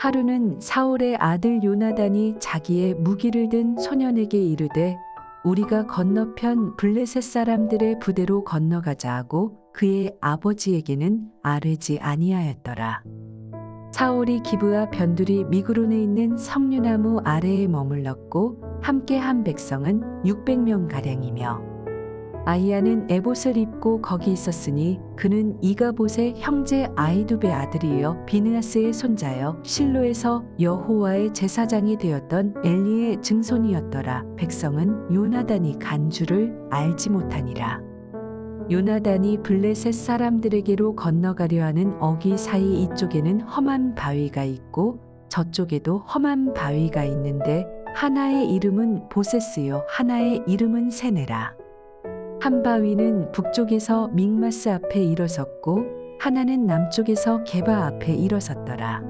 하루는 사울의 아들 요나단이 자기의 무기를 든 소년에게 이르되 우리가 건너편 블레셋 사람들의 부대로 건너가자 하고 그의 아버지에게는 아뢰지 아니하였더라. 사울이 기브아 변두리 미그론에 있는 석류나무 아래에 머물렀고 함께 한 백성은 600명 가량이며 아히야는 에봇을 입고 거기 있었으니 그는 이가봇의 형제 아히두베 아들이요 비느하스의 손자여 실로에서 여호와의 제사장이 되었던 엘리의 증손이었더라. 백성은 요나단이 간 줄을 알지 못하니라. 요나단이 블레셋 사람들에게로 건너가려 하는 어기 사이 이쪽에는 험한 바위가 있고 저쪽에도 험한 바위가 있는데 하나의 이름은 보세스요 하나의 이름은 세네라. 한 바위는 북쪽에서 믹마스 앞에 일어섰고 하나는 남쪽에서 게바 앞에 일어섰더라.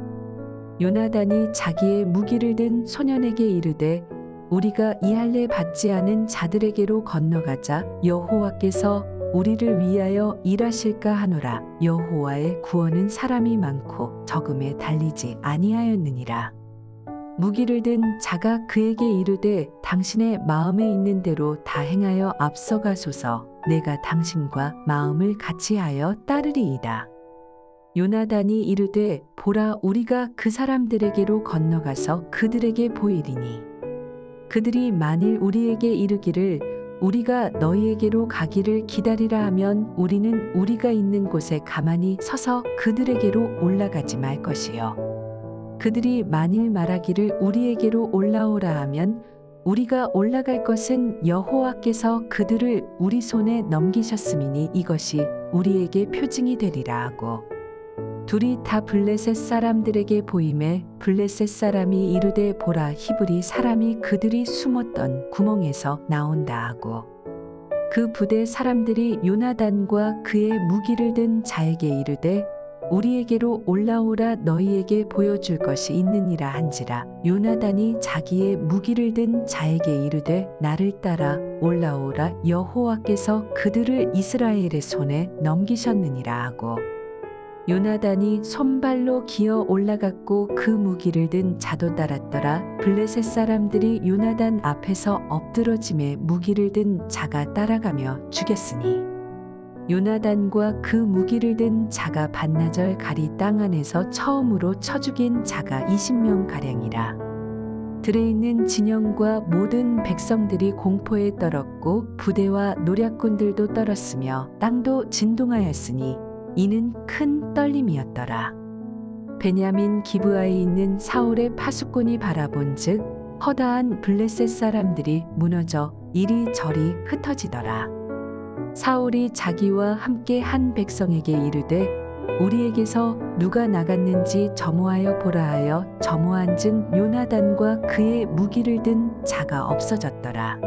요나단이 자기의 무기를 든 소년에게 이르되 우리가 이 할례 받지 않은 자들에게로 건너가자 여호와께서 우리를 위하여 일하실까 하노라. 여호와의 구원은 사람이 많고 적음에 달리지 아니하였느니라. 무기를 든 자가 그에게 이르되 당신의 마음에 있는 대로 다 행하여 앞서가소서. 내가 당신과 마음을 같이하여 따르리이다. 요나단이 이르되 보라 우리가 그 사람들에게로 건너가서 그들에게 보이리니 그들이 만일 우리에게 이르기를 우리가 너희에게로 가기를 기다리라 하면 우리는 우리가 있는 곳에 가만히 서서 그들에게로 올라가지 말 것이요. 그들이 만일 말하기를 우리에게로 올라오라 하면 우리가 올라갈 것은 여호와께서 그들을 우리 손에 넘기셨음이니 이것이 우리에게 표징이 되리라 하고 둘이 다 블레셋 사람들에게 보임에 블레셋 사람이 이르되 보라 히브리 사람이 그들이 숨었던 구멍에서 나온다 하고 그 부대 사람들이 요나단과 그의 무기를 든 자에게 이르되 우리에게로 올라오라 너희에게 보여줄 것이 있느니라 한지라. 요나단이 자기의 무기를 든 자에게 이르되 나를 따라 올라오라 여호와께서 그들을 이스라엘의 손에 넘기셨느니라 하고 요나단이 손발로 기어 올라갔고 그 무기를 든 자도 따랐더라. 블레셋 사람들이 요나단 앞에서 엎드러짐에 무기를 든 자가 따라가며 죽였으니 요나단과 그 무기를 든 자가 반나절 가리 땅 안에서 처음으로 쳐 죽인 자가 20명 가량이라. 들에 있는 진영과 모든 백성들이 공포에 떨었고 부대와 노략군들도 떨었으며 땅도 진동하였으니 이는 큰 떨림이었더라. 베냐민 기브아에 있는 사울의 파수꾼이 바라본즉 허다한 블레셋 사람들이 무너져 이리저리 흩어지더라. 사울이 자기와 함께 한 백성에게 이르되 우리에게서 누가 나갔는지 점호하여 보라 하여 점호한즉 요나단과 그의 무기를 든 자가 없어졌더라.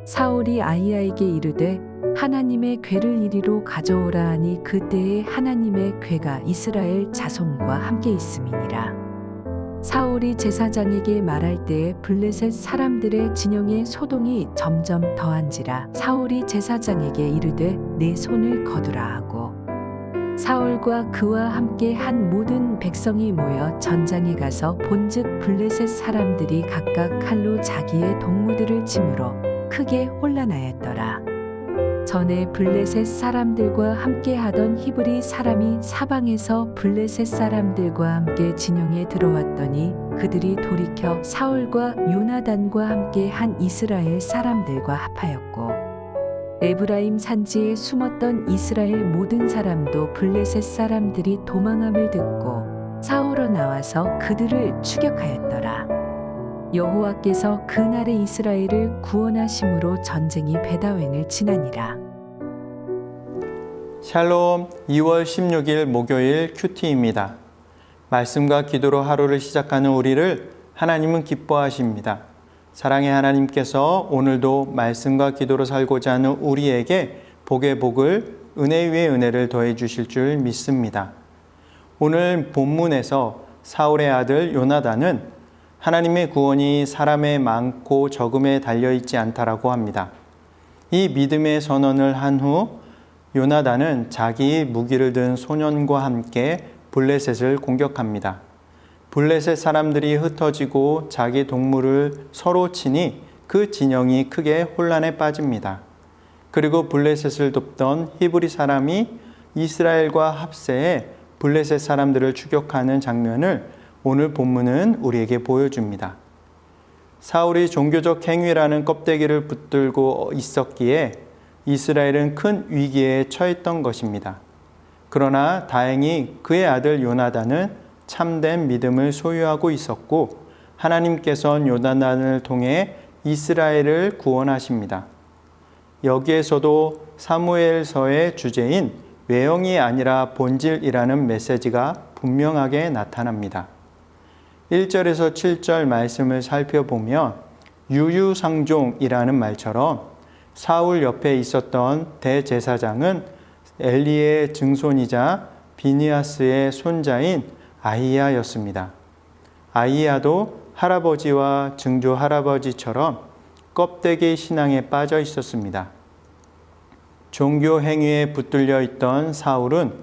사울이 아히야에게 이르되 하나님의 궤를 이리로 가져오라 하니 그때에 하나님의 궤가 이스라엘 자손과 함께 있음이니라. 사울이 제사장에게 말할 때에 블레셋 사람들의 진영의 소동이 점점 더한지라. 사울이 제사장에게 이르되 내 손을 거두라 하고 사울과 그와 함께 한 모든 백성이 모여 전장에 가서 본즉 블레셋 사람들이 각각 칼로 자기의 동무들을 치므로 크게 혼란하였더라. 전에 블레셋 사람들과 함께 하던 히브리 사람이 사방에서 블레셋 사람들과 함께 진영에 들어왔더니 그들이 돌이켜 사울과 요나단과 함께 한 이스라엘 사람들과 합하였고 에브라임 산지에 숨었던 이스라엘 모든 사람도 블레셋 사람들이 도망함을 듣고 싸우러 나와서 그들을 추격하였더라. 여호와께서 그날에 이스라엘을 구원하심으로 전쟁이 베다웬을 지나니라. 샬롬 2월 16일 목요일 큐티입니다. 말씀과 기도로 하루를 시작하는 우리를 하나님은 기뻐하십니다. 사랑의 하나님께서 오늘도 말씀과 기도로 살고자 하는 우리에게 복의 복을 은혜 위에 은혜를 더해 주실 줄 믿습니다. 오늘 본문에서 사울의 아들 요나단은 하나님의 구원이 사람의 많고 적음에 달려있지 않다라고 합니다. 이 믿음의 선언을 한 후 요나단은 자기의 무기를 든 소년과 함께 블레셋을 공격합니다. 블레셋 사람들이 흩어지고 자기 동물을 서로 치니 그 진영이 크게 혼란에 빠집니다. 그리고 블레셋을 돕던 히브리 사람이 이스라엘과 합세해 블레셋 사람들을 추격하는 장면을 오늘 본문은 우리에게 보여줍니다. 사울이 종교적 행위라는 껍데기를 붙들고 있었기에 이스라엘은 큰 위기에 처했던 것입니다. 그러나 다행히 그의 아들 요나단은 참된 믿음을 소유하고 있었고 하나님께서는 요나단을 통해 이스라엘을 구원하십니다. 여기에서도 사무엘서의 주제인 외형이 아니라 본질이라는 메시지가 분명하게 나타납니다. 1절에서 7절 말씀을 살펴보면 유유상종이라는 말처럼 사울 옆에 있었던 대제사장은 엘리의 증손이자 비니아스의 손자인 아히야였습니다. 아히야도 할아버지와 증조 할아버지처럼 껍데기 신앙에 빠져 있었습니다. 종교 행위에 붙들려 있던 사울은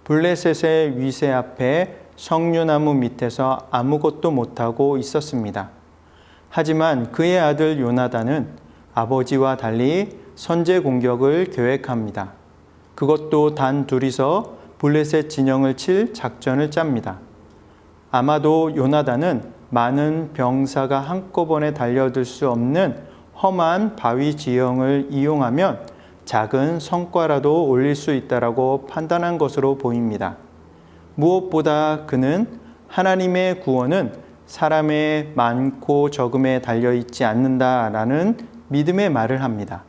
블레셋의 위세 앞에 석류나무 밑에서 아무것도 못하고 있었습니다. 하지만 그의 아들 요나단은 아버지와 달리 선제 공격을 계획합니다. 그것도 단 둘이서 블레셋 진영을 칠 작전을 짭니다. 아마도 요나단은 많은 병사가 한꺼번에 달려들 수 없는 험한 바위 지형을 이용하면 작은 성과라도 올릴 수 있다라고 판단한 것으로 보입니다. 무엇보다 그는 하나님의 구원은 사람의 많고 적음에 달려있지 않는다라는 믿음의 말을 합니다.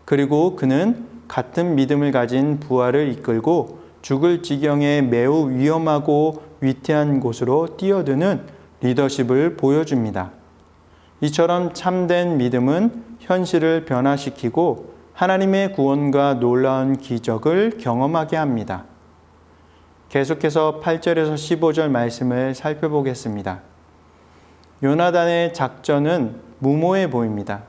그리고 그는 같은 믿음을 가진 부하를 이끌고 죽을 지경에 매우 위험하고 위태한 곳으로 뛰어드는 리더십을 보여줍니다. 이처럼 참된 믿음은 현실을 변화시키고 하나님의 구원과 놀라운 기적을 경험하게 합니다. 계속해서 8절에서 15절 말씀을 살펴보겠습니다. 요나단의 작전은 무모해 보입니다.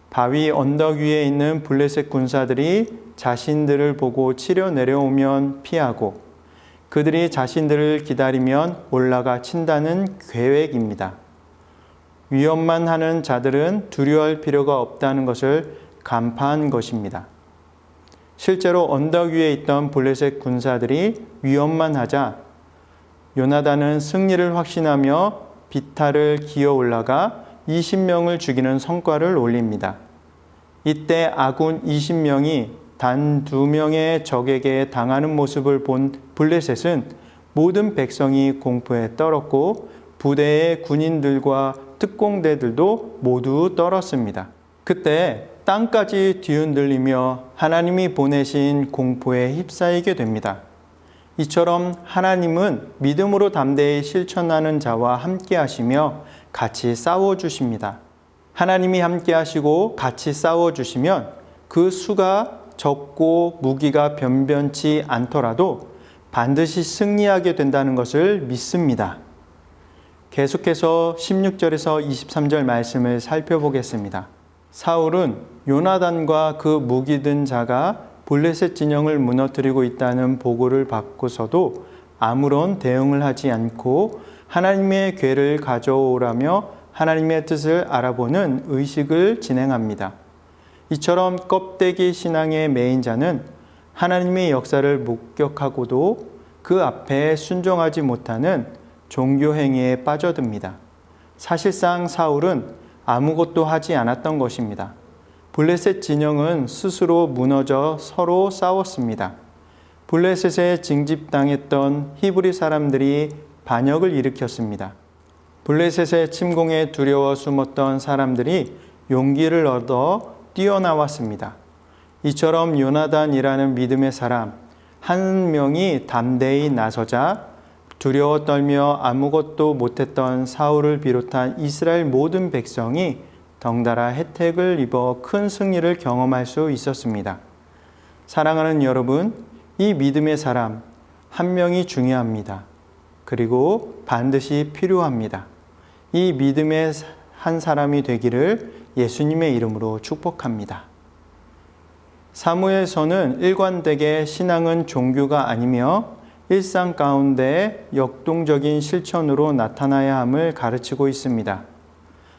바위 언덕 위에 있는 블레셋 군사들이 자신들을 보고 치려 내려오면 피하고 그들이 자신들을 기다리면 올라가 친다는 계획입니다. 위험만 하는 자들은 두려워할 필요가 없다는 것을 간파한 것입니다. 실제로 언덕 위에 있던 블레셋 군사들이 위험만 하자 요나단은 승리를 확신하며 비탈을 기어 올라가 20명을 죽이는 성과를 올립니다. 이때 아군 20명이 단 2명의 적에게 당하는 모습을 본 블레셋은 모든 백성이 공포에 떨었고 부대의 군인들과 특공대들도 모두 떨었습니다. 그때 땅까지 뒤흔들리며 하나님이 보내신 공포에 휩싸이게 됩니다. 이처럼 하나님은 믿음으로 담대히 실천하는 자와 함께 하시며 같이 싸워주십니다. 하나님이 함께 하시고 같이 싸워주시면 그 수가 적고 무기가 변변치 않더라도 반드시 승리하게 된다는 것을 믿습니다. 계속해서 16절에서 23절 말씀을 살펴보겠습니다. 사울은 요나단과 그 무기 든 자가 블레셋 진영을 무너뜨리고 있다는 보고를 받고서도 아무런 대응을 하지 않고 하나님의 궤를 가져오라며 하나님의 뜻을 알아보는 의식을 진행합니다. 이처럼 껍데기 신앙의 메인 자는 하나님의 역사를 목격하고도 그 앞에 순종하지 못하는 종교 행위에 빠져듭니다. 사실상 사울은 아무것도 하지 않았던 것입니다. 블레셋 진영은 스스로 무너져 서로 싸웠습니다. 블레셋에 징집당했던 히브리 사람들이 반역을 일으켰습니다. 블레셋의 침공에 두려워 숨었던 사람들이 용기를 얻어 뛰어나왔습니다. 이처럼 요나단이라는 믿음의 사람 한 명이 담대히 나서자 두려워 떨며 아무것도 못했던 사울을 비롯한 이스라엘 모든 백성이 덩달아 혜택을 입어 큰 승리를 경험할 수 있었습니다. 사랑하는 여러분, 이 믿음의 사람 한 명이 중요합니다. 그리고 반드시 필요합니다. 이 믿음의 한 사람이 되기를 예수님의 이름으로 축복합니다. 사무엘서는 일관되게 신앙은 종교가 아니며 일상 가운데 역동적인 실천으로 나타나야 함을 가르치고 있습니다.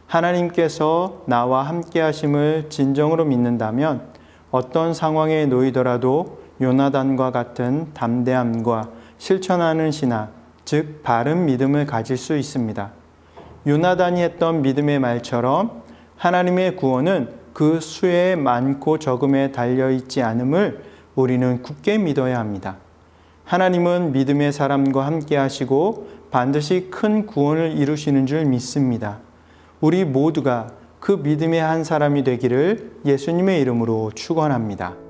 하나님께서 나와 함께 하심을 진정으로 믿는다면 어떤 상황에 놓이더라도 요나단과 같은 담대함과 실천하는 신앙, 즉 바른 믿음을 가질 수 있습니다. 요나단이 했던 믿음의 말처럼 하나님의 구원은 그 수의 많고 적음에 달려있지 않음을 우리는 굳게 믿어야 합니다. 하나님은 믿음의 사람과 함께 하시고 반드시 큰 구원을 이루시는 줄 믿습니다. 우리 모두가 그 믿음의 한 사람이 되기를 예수님의 이름으로 축원합니다.